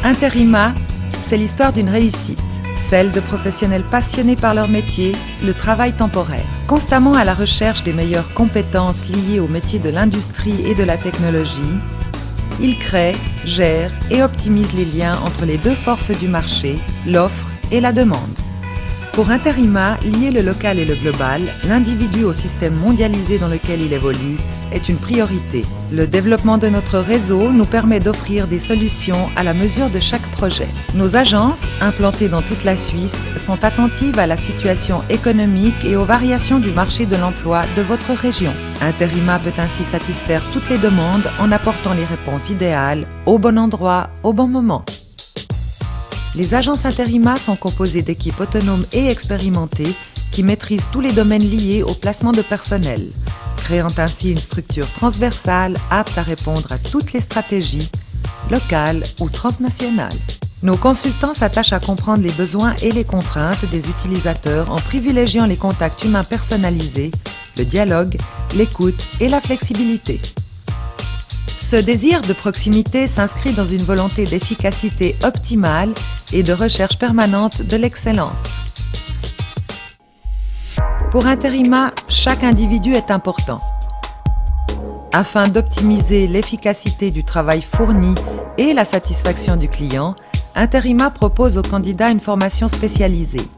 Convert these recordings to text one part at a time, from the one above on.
Interima, c'est l'histoire d'une réussite, celle de professionnels passionnés par leur métier, le travail temporaire. Constamment à la recherche des meilleures compétences liées au métier de l'industrie et de la technologie, ils créent, gèrent et optimisent les liens entre les deux forces du marché, l'offre et la demande. Pour Interima, lier le local et le global, l'individu au système mondialisé dans lequel il évolue, est une priorité. Le développement de notre réseau nous permet d'offrir des solutions à la mesure de chaque projet. Nos agences, implantées dans toute la Suisse, sont attentives à la situation économique et aux variations du marché de l'emploi de votre région. Interima peut ainsi satisfaire toutes les demandes en apportant les réponses idéales, au bon endroit, au bon moment. Les agences Interima sont composées d'équipes autonomes et expérimentées qui maîtrisent tous les domaines liés au placement de personnel, créant ainsi une structure transversale apte à répondre à toutes les stratégies, locales ou transnationales. Nos consultants s'attachent à comprendre les besoins et les contraintes des utilisateurs en privilégiant les contacts humains personnalisés, le dialogue, l'écoute et la flexibilité. Ce désir de proximité s'inscrit dans une volonté d'efficacité optimale et de recherche permanente de l'excellence. Pour Interima, chaque individu est important. Afin d'optimiser l'efficacité du travail fourni et la satisfaction du client, Interima propose aux candidats une formation spécialisée.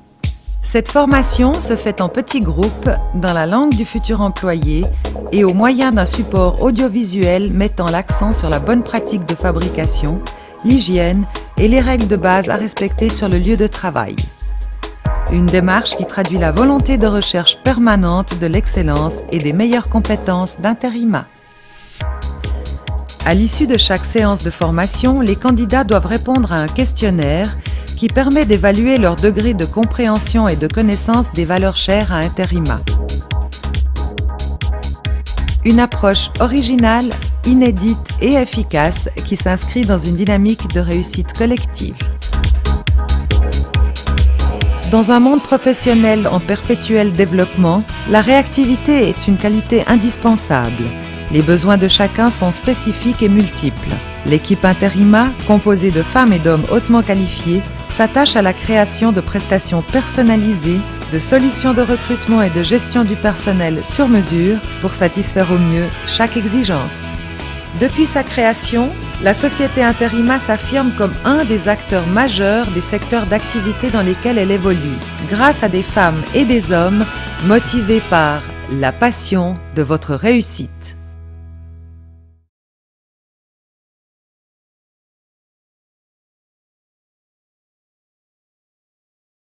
Cette formation se fait en petits groupes dans la langue du futur employé et au moyen d'un support audiovisuel mettant l'accent sur la bonne pratique de fabrication, l'hygiène et les règles de base à respecter sur le lieu de travail. Une démarche qui traduit la volonté de recherche permanente de l'excellence et des meilleures compétences d'Interima. À l'issue de chaque séance de formation, les candidats doivent répondre à un questionnaire qui permet d'évaluer leur degré de compréhension et de connaissance des valeurs chères à Interima. Une approche originale, inédite et efficace qui s'inscrit dans une dynamique de réussite collective. Dans un monde professionnel en perpétuel développement, la réactivité est une qualité indispensable. Les besoins de chacun sont spécifiques et multiples. L'équipe Interima, composée de femmes et d'hommes hautement qualifiés, s'attache à la création de prestations personnalisées, de solutions de recrutement et de gestion du personnel sur mesure pour satisfaire au mieux chaque exigence. Depuis sa création, la société Interima s'affirme comme un des acteurs majeurs des secteurs d'activité dans lesquels elle évolue, grâce à des femmes et des hommes motivés par la passion de votre réussite.